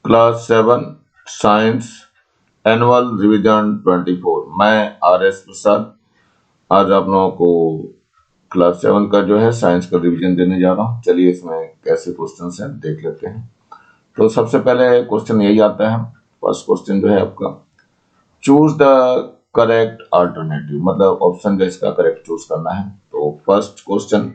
Class 7 science annual revision 24। मैं RS प्रसाद आज आप लोगों को क्लास 7 का जो है साइंस का रिवीजन देने जा रहा हूँ। चलिए इसमें कैसे क्वेश्चन हैं देख लेते हैं। तो सबसे पहले क्वेश्चन यही आता है। फर्स्ट क्वेश्चन जो है आपका, चूज द करेक्ट अल्टरनेटिव, मतलब ऑप्शन जो इसका करेक्ट चूज करना है। तो first question,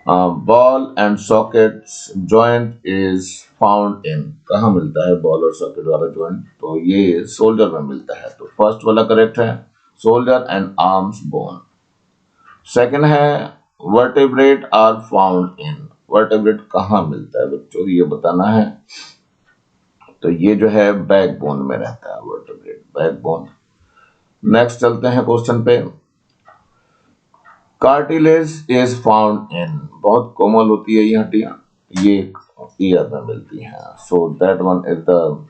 ball and socket joint is found इन, कहाँ मिलता है बॉल और सॉकेट वाला जॉइंट? तो ये शोल्डर में मिलता है। तो फर्स्ट वाला करेक्ट है, shoulder and arms bone. Second है, vertebrate are found in, vertebrate कहाँ मिलता है बच्चों, ये बताना है। तो ये जो है बैकबोन में रहता है, वर्टेब्रेट बैकबोन। नेक्स्ट चलते हैं क्वेश्चन पे, कार्टिलेज इज फाउंड इन, बहुत कोमल होती है ये हड्डियां, ये ईयर में मिलती हैं। सो दैट वन इज द,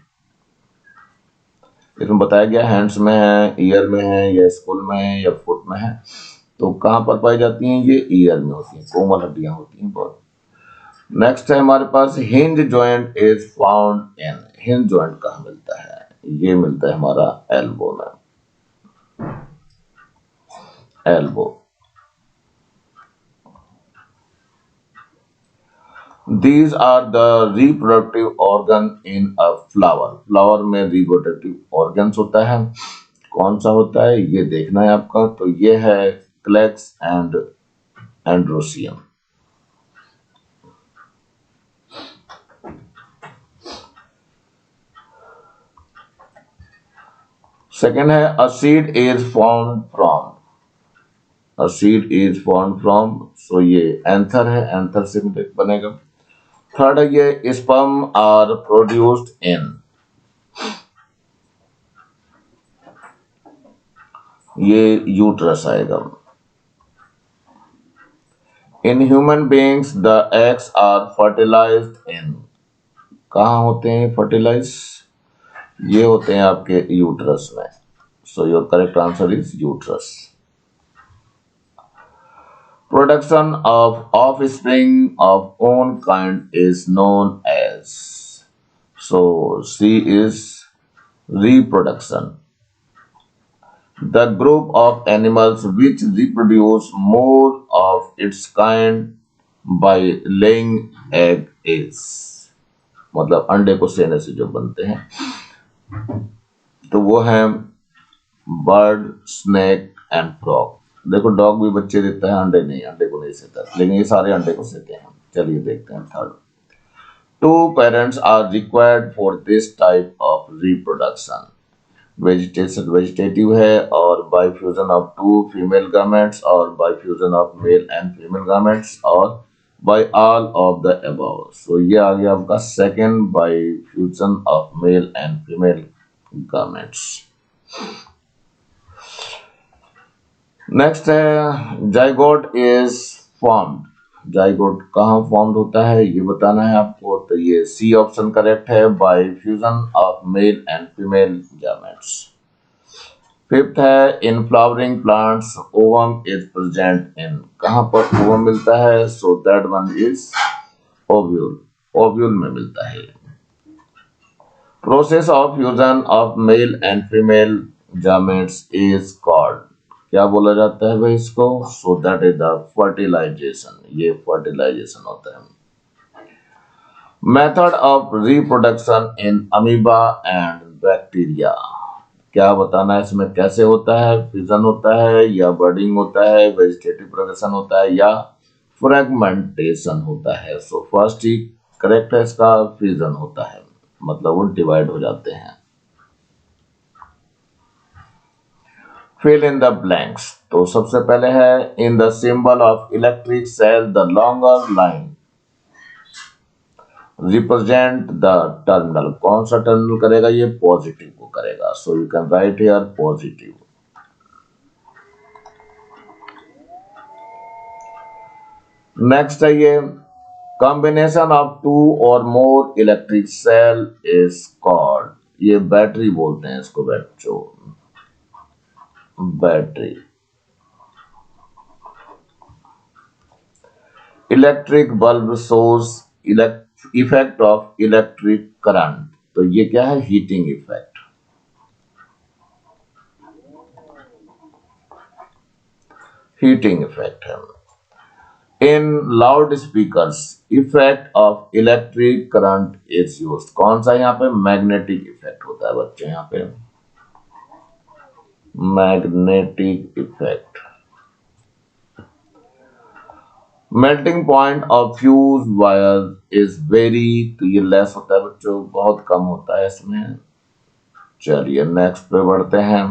इसमें बताया गया हैंड्स में है, ईयर में है, या स्कूल में है, या फुट में है। तो कहां पर पाई जाती हैं? ये ईयर में होती हैं, कोमल हड्डियां होती हैं बहुत। नेक्स्ट है हमारे पास, hinge joint is found in, hinge joint कहाँ मिलता है? ये मिलता है हमारा एल्बो में, elbow. These are the reproductive organ in a flower. Flower में reproductive organs होता है, कौन सा होता है ये देखना है आपका। तो ये है क्लेक्स एंड एंड्रोसियम। सेकेंड है, a seed is formed from, a seed is formed from, सो ये एंथर है, एंथर से बनेगा। थर्ड है ये, स्पर्म आर प्रोड्यूस्ड इन, ये यूट्रस आएगा। In human beings the eggs are fertilised in, कहाँ होते हैं फर्टिलाइज? ये होते हैं आपके यूट्रस में। So your correct answer is uterus. Production of offspring of own kind is known as, so see is reproduction. The group of animals which reproduce more of its kind by laying egg is, मतलब अंडे को सेने से जो बनते हैं, तो वो है बर्ड, स्नेक एंड फ्रॉग। देखो डॉग भी बच्चे देता है, अंडे नहीं, अंडे को नहीं सेता, लेकिन ये सारे अंडे को सेते हैं। चलिए देखते हैं third, two parents are required for this type of reproduction. Vegetative है, और by fusion of two female gametes, और by fusion of male and female gametes, और by all of the above. So ये आ गया आपका second, by fusion of male and female gametes. Next है, zygote is formed, zygote कहाँ formed होता है ये बताना है आपको। तो ये सी ऑप्शन करेक्ट है, bye fusion of male and female gametes. Fifth है, in flowering plants ovum is present in, कहां पर ओवम मिलता है? So that one is ovule, ovule में मिलता है। Process of fusion of male and female gametes is called, क्या बोला जाता है भाई इसको? So that is the fertilisation, ये फर्टिलाइजेशन होता है। Method of reproduction in amoeba and bacteria, क्या बताना है इसमें कैसे होता है? फ्यूजन होता है, या बर्डिंग होता है, वेजिटेटिव प्रोग्रेशन होता है, या फ्रेगमेंटेशन होता है? सो फर्स्ट ही करेक्ट है इसका, फ्यूजन होता है, मतलब वो डिवाइड हो जाते हैं। फिल इन द ब्लैंक्स, तो सबसे पहले है, in the symbol of electric cell the longer line represent the terminal, कौन सा टर्मिनल करेगा? ये पॉजिटिव को करेगा। So you can write here positive. Next है ये, कॉम्बिनेशन ऑफ टू और more electric cell is called, ये बैटरी बोलते हैं इसको बच्चों, battery. Electric bulb source effect of electric current, तो ये क्या है, हीटिंग इफेक्ट। हीटिंग इफेक्ट है। In loud speakers effect of electric current is use, कौन सा यहाँ पे, मैग्नेटिक इफेक्ट होता है बच्चे यहाँ पे, magnetic effect. Melting point of fuse wire is very, तो ये लेस होता है बच्चों, बहुत कम होता है इसमें। चलिए नेक्स्ट पे बढ़ते हैं।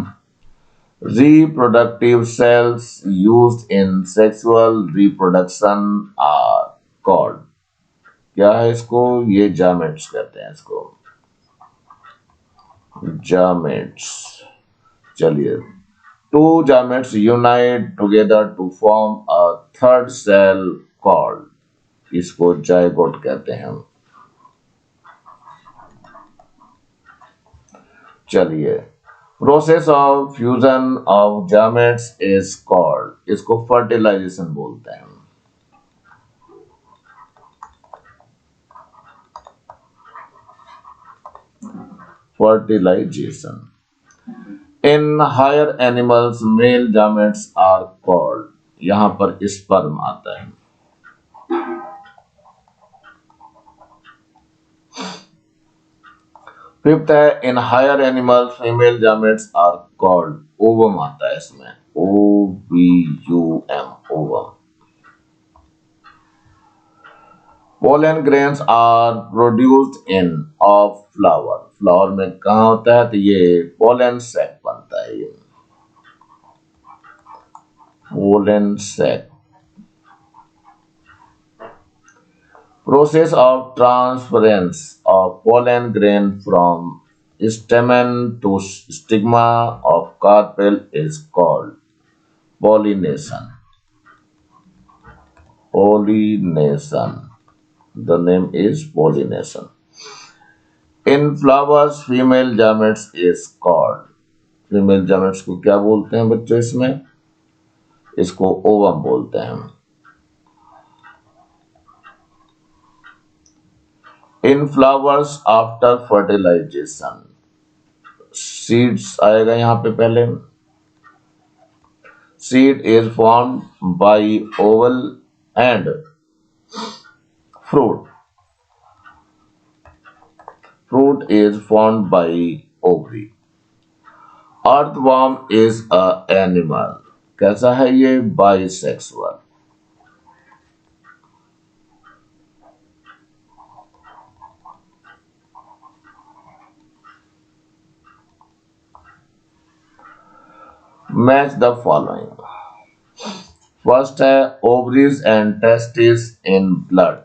Reproductive cells used in sexual reproduction are called, क्या है इसको, ये जामेट्स कहते हैं इसको, जामेट्स। चलिए, two gametes unite together to form a third cell called, इसको जायगोट कहते हैं। चलिए, process of fusion of gametes is called, इसको फर्टिलाइजेशन बोलते हैं। Fertilisation. In higher animals male gametes are called, यहां पर स्पर्म आता है। फिफ्थ है, in higher animals female gametes are called, ovum आता है इसमें, OVUM, ovum. Pollen grains are produced in of flower, flower में कहा होता है, तो ये पोलन सैक बनता है, ये pollen sac. Process of transference of pollen grain from stamen to stigma of carpel is called pollination. Pollination. The name is pollination. In flowers, female gametes is called. Female gametes को क्या बोलते हैं बच्चों इसमें? इसको ओवम बोलते हैं। In flowers after fertilisation, seeds आएगा यहां पे पहले। Seed is form by ovule and fruit, fruit is form by ovary. Earthworm is a animal, कैसा है ये, bisexual. Match the following. First है ovaries and testis in blood,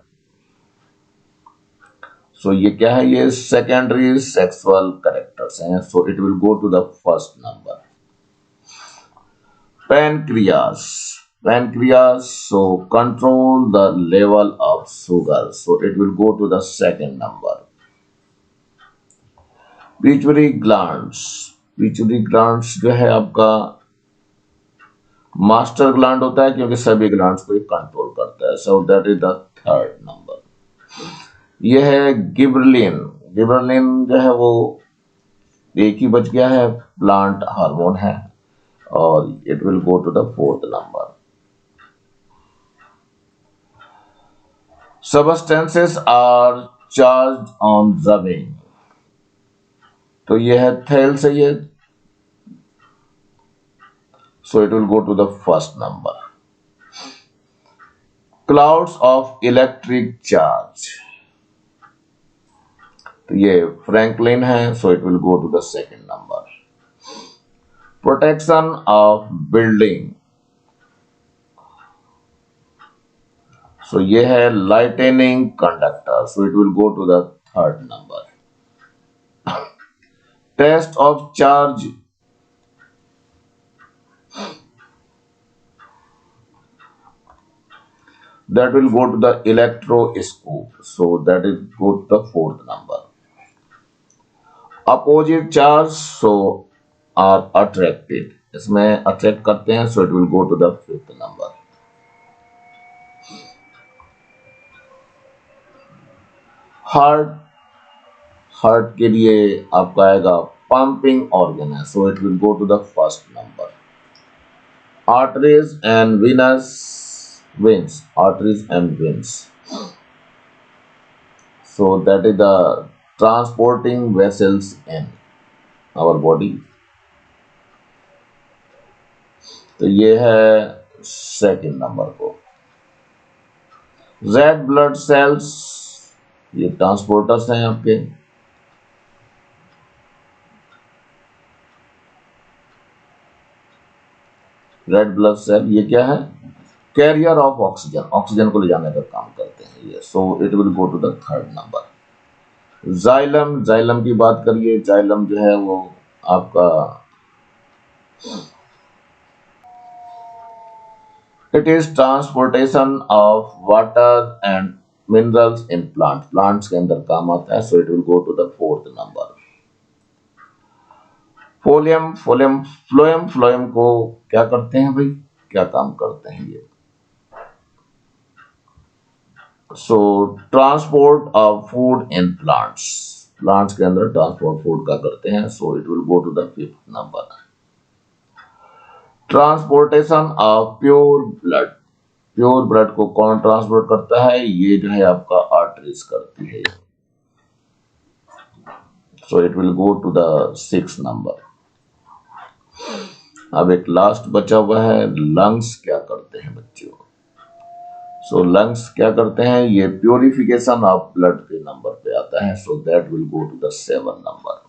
so ये क्या है, ये सेकेंडरी सेक्सुअल कैरेक्टर्स हैं, so it will go to the first number. Pancreas, pancreas, so control the level of sugar, so it will go to the second number। Pituitary glands, pituitary glands जो है आपका master gland होता है, क्योंकि सभी glands को control करता है, so that is the third number. यह है गिबरलिन, गिबरलिन जो है वो एक ही बच गया है, प्लांट हार्मोन है, और it will go to the fourth number. Substances are charge on जमीन, तो ये है थेल से ये, so it will go to the first number। Clouds of electric charge, तो ये फ्रैंकलिन है, so it will go to the second number। Protection of building, so ये है lightning conductor, so it will go to the third number। Test of charge, that will go to the electroscope, so that is go to the fourth number। Opposite charge, so are attracted, इसमें attract करते हैं, so it will go to the fifth number। Heart, heart के लिए आपका आएगा pumping organ है, so it will go to the first number. Arteries and venous veins, arteries and veins. So that is the transporting vessels in our body. तो ये है second number को. Red blood cells, ये transporters हैं आपके. Red blood cell ये क्या है? कैरियर ऑफ ऑक्सीजन, ऑक्सीजन को ले जाने का काम करते हैं ये. So it will go to the third number. Xylem, xylem की बात करिए. जाइलम जो है वो आपका, it is transportation of water and minerals in plant. Plants के अंदर काम आता है, so it will go to the fourth number. Folium, folium, phloem, phloem को क्या करते हैं भाई? क्या काम करते हैं ये? So transport of food in plants. Plants के अंदर ट्रांसपोर्ट फूड का करते हैं, so it will go to the fifth number. Transportation of pure blood. Pure blood को कौन ट्रांसपोर्ट करता है? ये जो है आपका आर्टरीज करती है. So it will go to the six number. अब एक लास्ट बचा हुआ है, लंग्स क्या करते हैं बच्चों? सो लंग्स क्या करते हैं? ये प्योरिफिकेशन ऑफ ब्लड के नंबर पे आता है, so that will go to the seven number.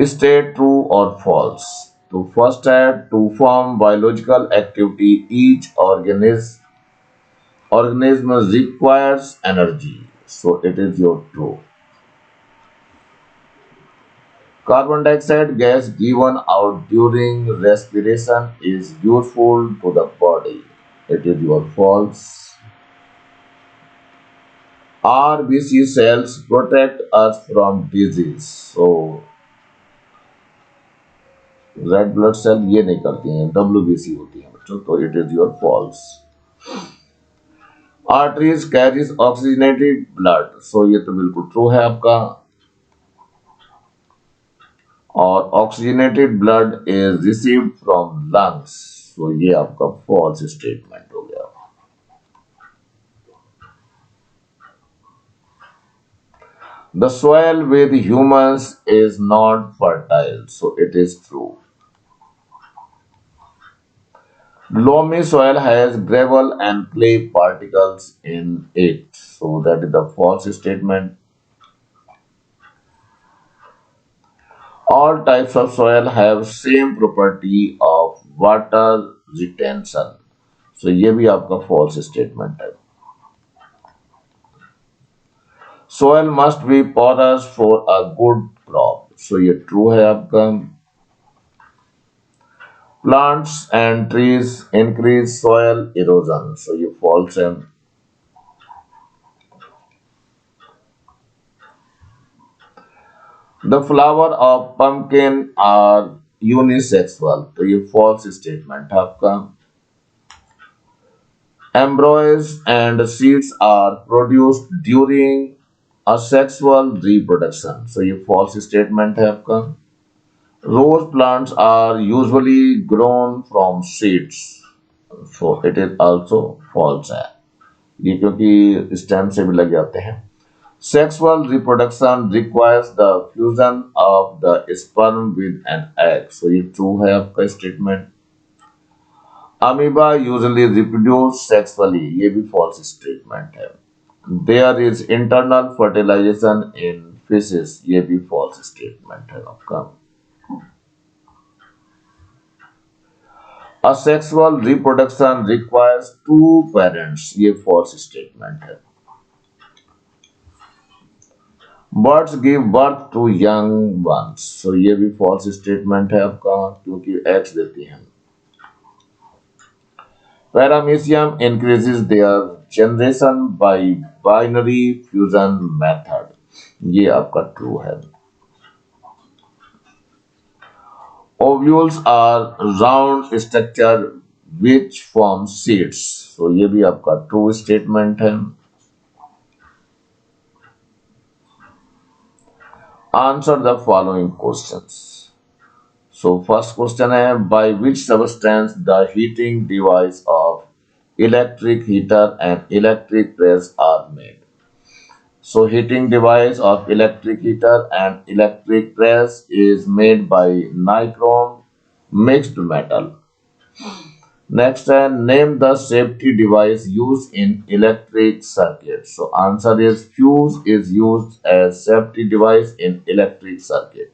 State true or false. तो फर्स्ट है, to form biological activity each organism requires energy, so it is your true. Carbon dioxide gas given out during respiration is useful to the body, it is your false. RBC cells protect us from disease, so red blood cell ये नहीं करती हैं, WBC होती है बच्चों, तो it is your false. Arteries carries oxygenated blood, so ये तो बिल्कुल ट्रू है आपका. और oxygenated blood is received from lungs, so ये आपका फॉल्स स्टेटमेंट हो गया. The soil with humans is not fertile, so it is true. Loamy soil has gravel and clay particles in it, so that is the false statement. All types of soil have same property of water retention, so ये भी आपका false statement है. Soil must be porous for a good crop, so ये true है आपका. Plants and trees increase soil erosion, so ये false है. The flower of pumpkin are unisexual, तो ये false statement है आपका. Embryos and seeds are produced during asexual reproduction, so ये false statement है आपका. Rose plants are usually grown from seeds, so it is also false है ये, क्योंकि स्टेम से भी लग जाते हैं. Sexual reproduction requires the fusion of the sperm with an egg, so ये true है आपका statement. Amoeba usually reproduce sexually, ये भी false स्टेटमेंट है. There is internal fertilization in fishes, ये भी false स्टेटमेंट है आपका. Asexual reproduction requires two parents, ये false statement है. Birds give birth to young ones, so ये भी false statement है आपका, क्योंकि eggs देती हैं. Paramecium increases their generation by binary fusion method, ये आपका true है. Ovules are round structure which form seeds, सो ये भी आपका ट्रू स्टेटमेंट है। Answer the following questions. So first question है, by which substance the heating device of electric heater and electric press are made. So heating device of electric heater and electric press is made by nichrome mixed metal. Next, name the safety device used in electric circuit. So answer is fuse is used as safety device in electric circuit.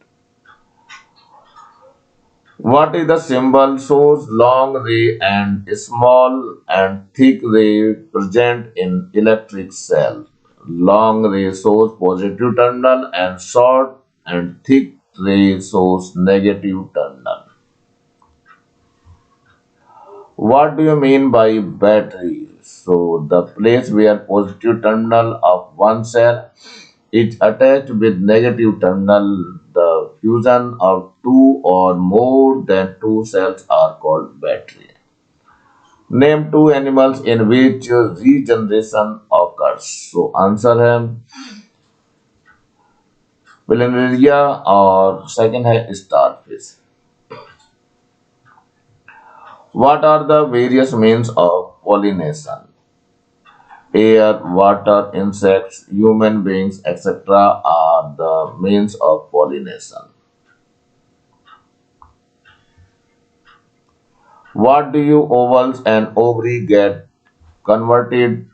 What is the symbol shows long ray and small and thick ray present in electric cell? Long ray shows positive terminal and short and thick ray shows negative terminal. What do you mean by battery? So the place where positive terminal of one cell is attached with negative terminal, the fusion of two or more than two cells are called battery. Name two animals in which regeneration occurs. So answer है planaria और second है starfish. What are the various means of pollination? Air, water, insects, human beings, etc. are the means of pollination. What do you ovals and ovary get converted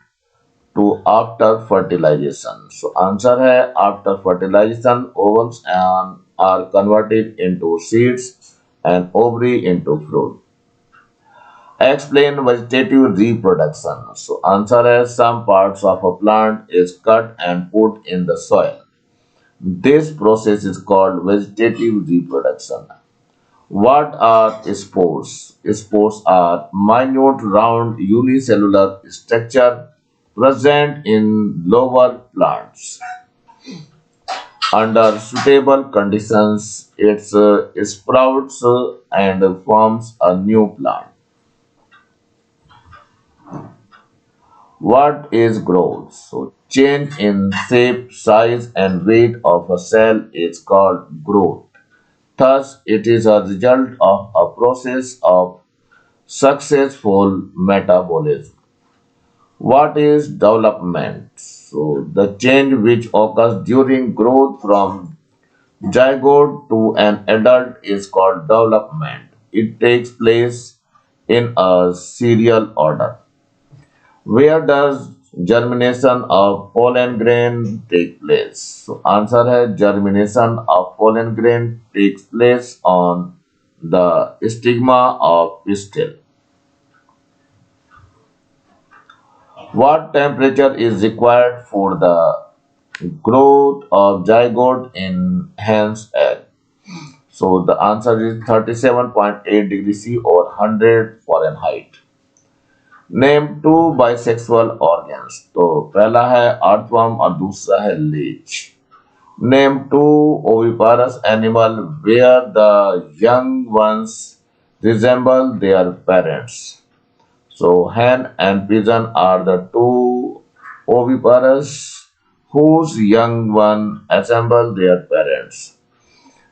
to after fertilization? So answer है after fertilization ovals and are converted into seeds and ovary into fruit. Explain vegetative reproduction. So answer is some parts of a plant is cut and put in the soil. This process is called vegetative reproduction. What are spores? Spores are minute round unicellular structure present in lower plants. Under suitable conditions, it sprouts and forms a new plant. What is growth? So, change in shape, size, and weight of a cell is called growth. Thus, it is a result of a process of successful metabolism. What is development? So, the change which occurs during growth from zygote to an adult is called development. It takes place in a serial order. Where does germination of pollen grain take place? So answer है germination of pollen grain takes place on the stigma of pistil. What temperature is required for the growth of zygote in hen's egg? So the answer is 37.8 degrees C or 100 Fahrenheit. Name two bisexual organs, तो पहला है earthworm और दूसरा है leech. Name two oviparous animal where the young ones resemble their parents. So hen and pigeon are the two oviparous whose young one assemble their parents.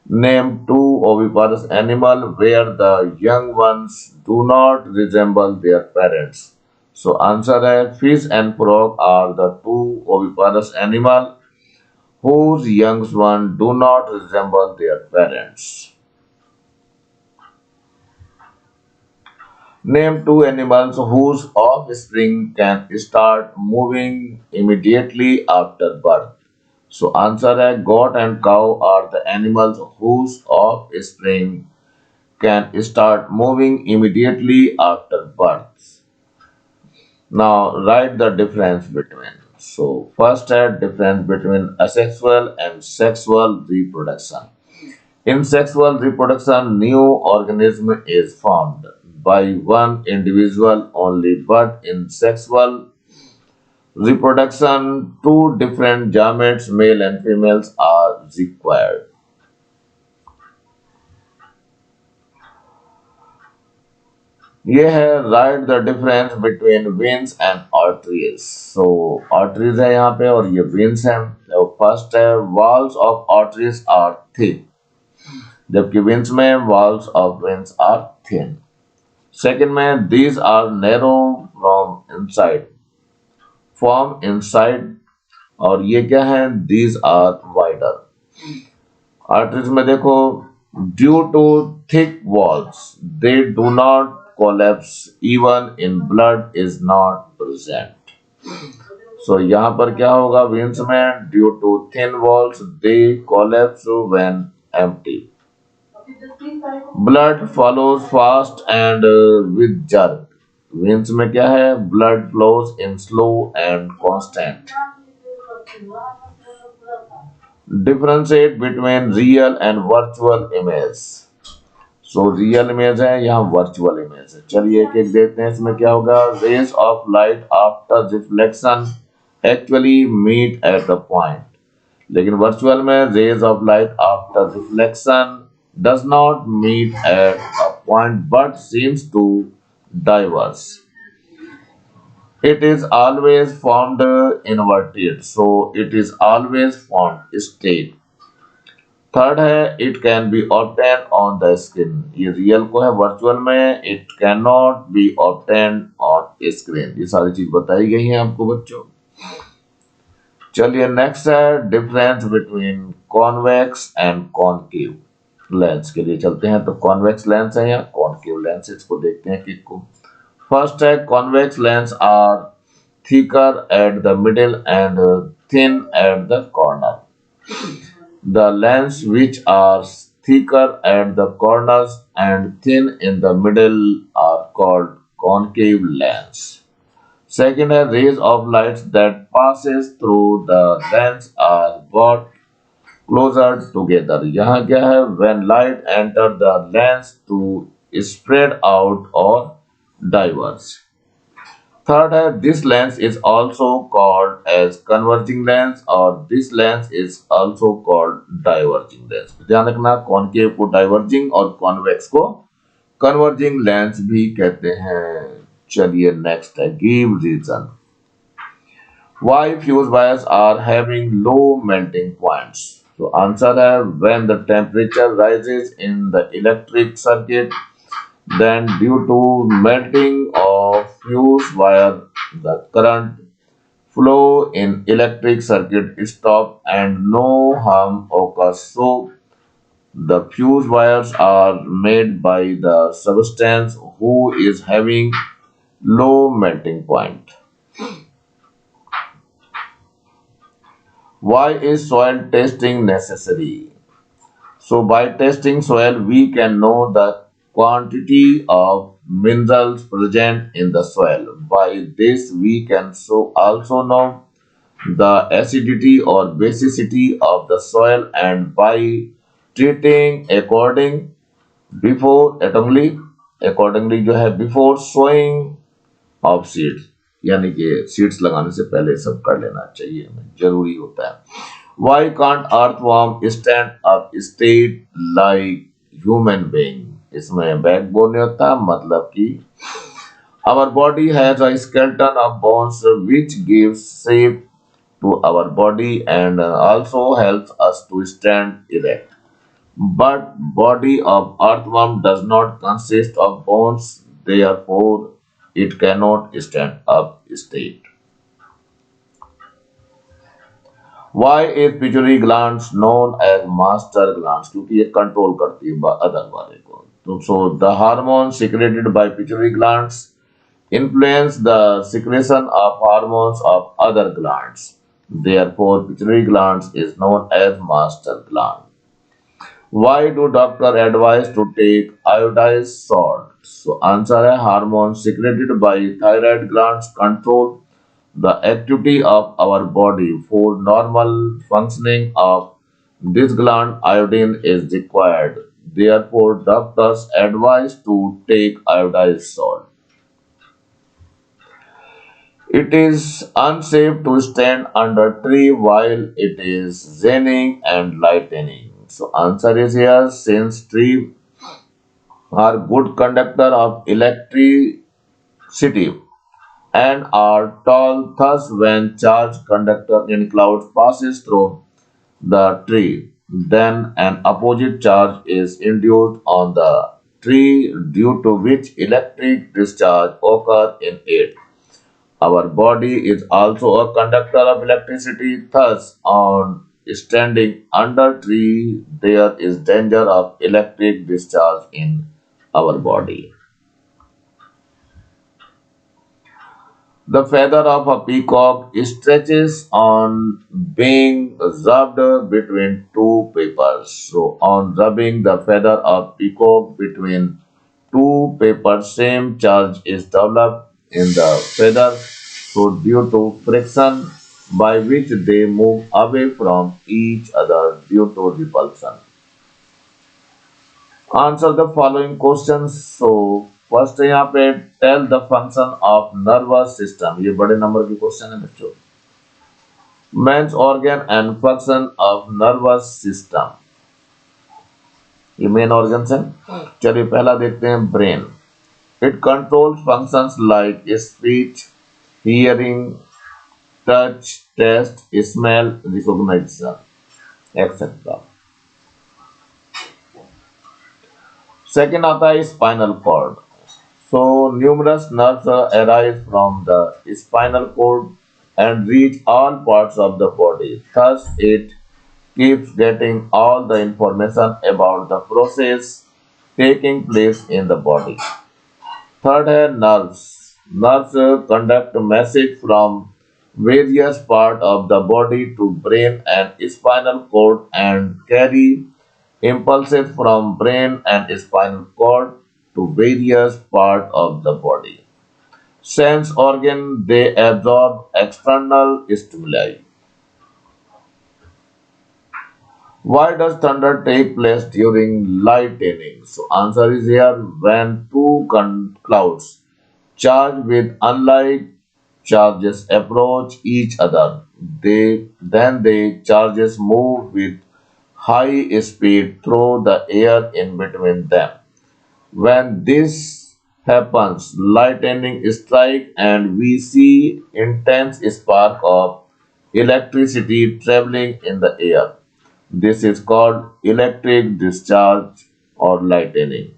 Name two oviparous animals where the young ones do not resemble their parents. So answer is fish and frog are the two oviparous animals whose young ones do not resemble their parents. Name two animals whose offspring can start moving immediately after birth. So answer है goat and cow are the animals whose offspring can start moving immediately after birth. Now write the difference between. So first difference between asexual and sexual reproduction. In sexual reproduction, new organism is formed by one individual only, but in sexual reproduction, two different gametes, male and females, are required. ये है right the difference between veins and arteries. So arteries है यहाँ पे और ये veins है। तो first है walls of arteries are thick, जबकि वेन्स में walls of veins are thin. Second में these are narrow from inside, from inside, और ये क्या है, दीज आर वाइडर। आर्टरीज में देखो, due to thick walls they do not collapse even in blood is not present. So यहाँ पर क्या होगा, वेन्स में due to thin walls they collapse when empty, blood follows fast and with jerk. Veins में क्या है, blood flows in slow and constant. Differentiate between real and virtual image. So real image है, यहाँ virtual image है। चलिए एक एक देखते हैं इसमें क्या होगा। Rays of light after reflection actually meet at the point, लेकिन वर्चुअल में rays of light after reflection does not meet at a point but seems to diverge. It is always formed inverted, so it is always formed straight. Third है it can be obtain on the screen, ये real को है, virtual में it can not be obtain on screen. ये सारी चीज बताई गई है आपको बच्चों। चलिए नेक्स्ट है difference between convex and concave lens के लिए चलते हैं। तो कॉन्वेक्स लेंस है या कॉनकेव लेंस, इसको देखते हैं किक को। फर्स्ट है convex lens are thicker at the middle and thin at the corner. The lens which are thicker at the corners and thin in the middle are called concave lens. Second है rays of light that passes through the lens are brought closer together. यहाँ क्या है, when light enter the lens to spread out or diverge. Third है this lens is also called as converging lens और this lens is also called diverging lens। ध्यान रखना, concave को diverging और convex को कन्वर्जिंग लेंस भी कहते हैं। चलिए नेक्स्ट है give reason why fuse wires are having low melting points। तो आंसर है when the temperature rises in the electric circuit, then due to melting of fuse wire the current flow in electric circuit stop and no harm occurs. So the fuse wires are made by the substance who is having low melting point. Why is soil testing necessary? So by testing soil, we can know the quantity of minerals present in the soil. By this, we can also know the acidity or basicity of the soil, and by treating accordingly जो है before sowing of seeds, यानी कि seeds लगाने से पहले सब कर लेना चाहिए, हमें जरूरी होता है। Why can't earthworm stand up straight like human being, इसमें बैकबोन नहीं होता, मतलब कि our body has a skeleton of bones which gives shape to our body and also helps us to stand erect. But body of earthworm does not consist of bones, therefore it cannot stand up straight. Why is pituitary glands known as master glands? क्योंकि ये control करती है other body को। तो so the hormones secreted by pituitary glands influence the secretion of hormones of other glands. Therefore, pituitary glands is known as master gland. Why do doctor advise to take iodized salt? So answer है hormones secreted by thyroid glands control the activity of our body. For normal functioning of this gland, iodine is required. Therefore, doctors advise to take iodized salt. It is unsafe to stand under tree while it is raining and lightning. So answer is here, since tree are good conductor of electricity and are tall. Thus, when charged conductor in clouds passes through the tree, then an opposite charge is induced on the tree due to which electric discharge occurs in it. Our body is also a conductor of electricity, thus on standing under tree there is danger of electric discharge in our body. The feather of a peacock stretches on being rubbed between two papers. So, on rubbing the feather of peacock between two papers, same charge is developed in the feather. So, due to friction by which they move away from each other due to repulsion. Answer the following questions. So first यहाँ पे tell the function of nervous system ये बड़े number की question है बच्चों mains organ and function of nervous system ये main organs हैं चलिए पहला देखते हैं brain it controls functions like speech hearing touch taste smell recognition etcetera second आता है spinal cord So numerous nerves arise from the spinal cord and reach all parts of the body. Thus, it keeps getting all the information about the process taking place in the body. Third है nerves. Nerves conduct message from various parts of the body to brain and spinal cord and carry impulses from brain and spinal cord to various parts of the body. Sense organ they absorb external stimuli. Why does thunder take place during lightning? So answer is here when two clouds charged with unlike charges approach each other. They charges move with high speed through the air in between them. When this happens, lightning strikes and we see intense spark of electricity traveling in the air. This is called electric discharge or lightning.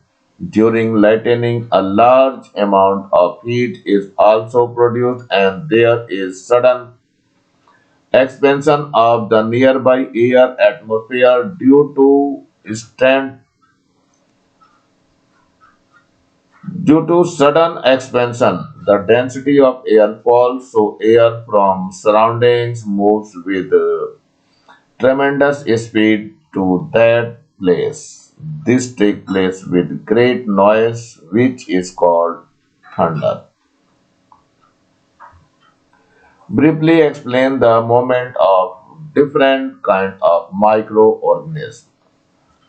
During lightning, a large amount of heat is also produced and there is sudden expansion of the nearby air atmosphere due to sudden expansion, the density of air falls, so air from surroundings moves with tremendous speed to that place. This takes place with great noise, which is called thunder. Briefly explain the movement of different kind of microorganisms.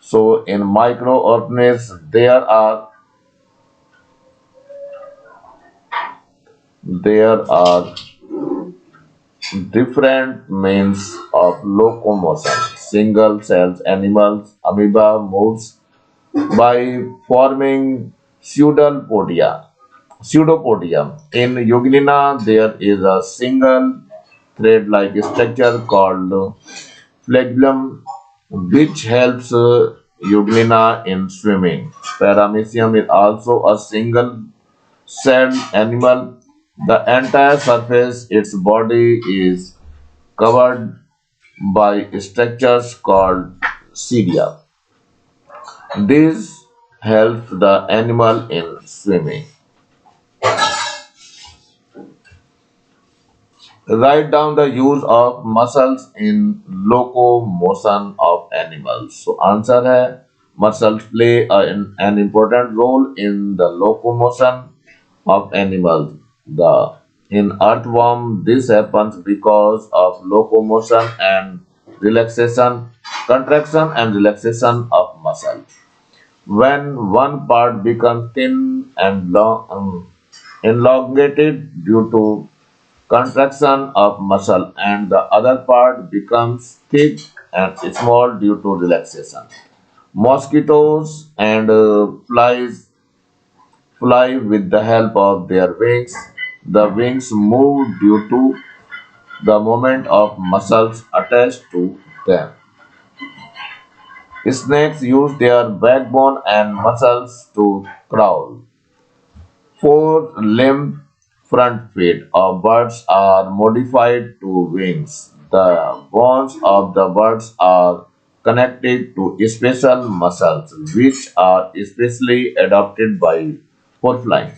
So in microorganisms, there are different means of locomotion. Single cells animals, amoeba moves by forming pseudopodia. Pseudopodium. In Euglena, there is a single thread-like structure called flagellum, which helps Euglena in swimming. Paramecium is also a single-celled animal. The entire surface its body is covered by structures called cilia. This helps the animal in swimming. Write down the use of muscles in locomotion of animals. So answer है muscles play an important role in the locomotion of animals. The in earthworm this happens because of locomotion and relaxation, contraction and relaxation of muscle. When one part becomes thin and elongated due to contraction of muscle and the other part becomes thick and small due to relaxation. Mosquitoes and flies fly with the help of their wings. The wings move due to the movement of muscles attached to them. Snakes use their backbone and muscles to crawl. Four-limbed front feet of birds are modified to wings. The bones of the birds are connected to special muscles which are especially adapted by for flying.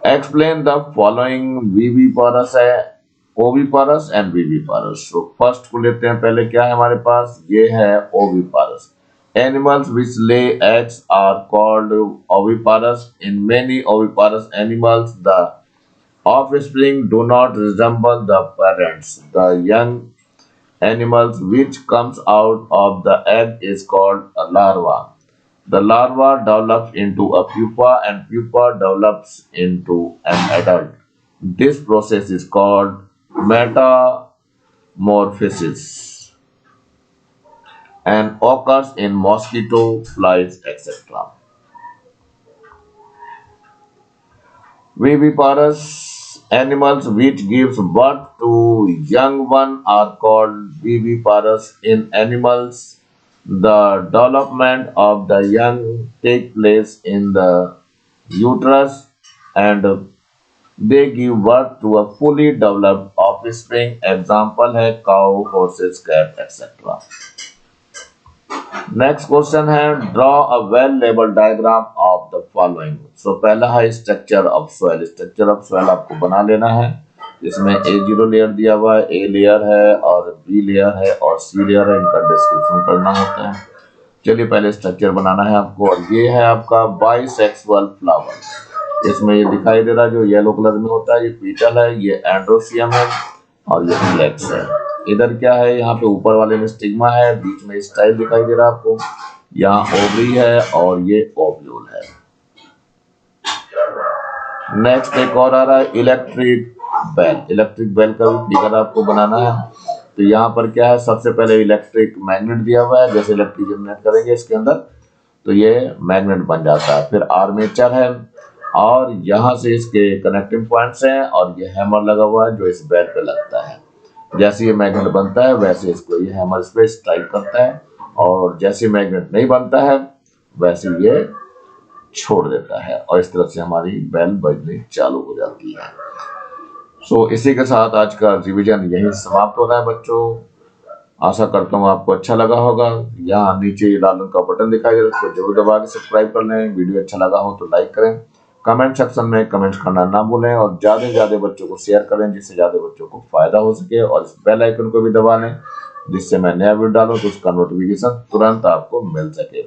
Explain the following viviparous है oviparous and viviparous. So first को लेते हैं पहले क्या है हमारे पास ये है oviparous. Animals which lay eggs are called oviparous. In many oviparous animals, the offspring do not resemble the parents. The young animals which comes out of the egg is called a larva. The larva develops into a pupa and pupa develops into an adult. This process is called metamorphosis and occurs in mosquito, flies, etc. Viviparous animals which gives birth to young one are called viviparous. In animals, the development of the young take place in the uterus and they give birth to a fully developed offspring. Example है cow, horses, cat, etc. Next question है draw a well label diagram of the following. So पहला है structure of soil. Structure of soil आपको बना लेना है। इसमें A0 layer दिया हुआ है, A लेयर है और B लेयर है और C लेयर है। इनका डिस्क्रिप्शन करना होता है। चलिए पहले स्ट्रक्चर बनाना है आपको और ये है आपका बाइसेक्सुअल फ्लावर। इसमें ये दिखाई दे रहा है जो येलो कलर में होता है ये पीटल है, ये एंड्रोसियम है और ये फ्लेक्स है। इधर क्या है यहाँ पे ऊपर वाले में स्टिग्मा है, बीच में स्टाइल दिखाई दे रहा है आपको, यहाँ ओवरी है और ये ओव्यूल है। नेक्स्ट एक और आ रहा है इलेक्ट्रिक बेल। इलेक्ट्रिक बेल का भी फिगर आपको बनाना है। तो यहाँ पर क्या है सबसे पहले इलेक्ट्रिक मैग्नेट दिया हुआ है, जैसे इलेक्ट्रिक जनरेट करेंगे इसके अंदर तो ये मैग्नेट बन जाता है। फिर आर्मेचर है और यहाँ से इसके कनेक्टिंग पॉइंट्स हैं और ये हैमर लगा हुआ है जो इस बेल पे लगता है। जैसे ये मैग्नेट बनता है वैसे इसको ये हैमर इस पे स्ट्राइक करता है और जैसे मैग्नेट नहीं बनता है वैसे ये छोड़ देता है और इस तरह से हमारी बेल बजनी चालू हो जाती है। सो इसी के साथ आज का रिवीजन यही समाप्त हो रहा है बच्चों। आशा करता हूँ आपको अच्छा लगा होगा। यहाँ नीचे लाल रंग का बटन दिखाई दे रहा है, उसको जरूर दबा के सब्सक्राइब कर लें। वीडियो अच्छा लगा हो तो लाइक करें, कमेंट सेक्शन में कमेंट करना ना भूलें और ज्यादा से ज्यादा बच्चों को शेयर करें जिससे ज्यादा बच्चों को फायदा हो सके और इस बेल आइकन को भी दबा लें जिससे मैं नया वीडियो डालूं तो उसका नोटिफिकेशन तुरंत आपको मिल सके।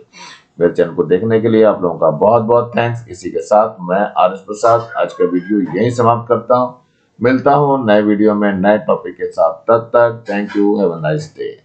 मेरे चैनल को देखने के लिए आप लोगों का बहुत बहुत थैंक्स। इसी के साथ मैं आर एस प्रसाद आज का वीडियो यहीं समाप्त करता हूँ। मिलता हूँ नए वीडियो में नए टॉपिक के साथ। तब तक thank you, have a nice day.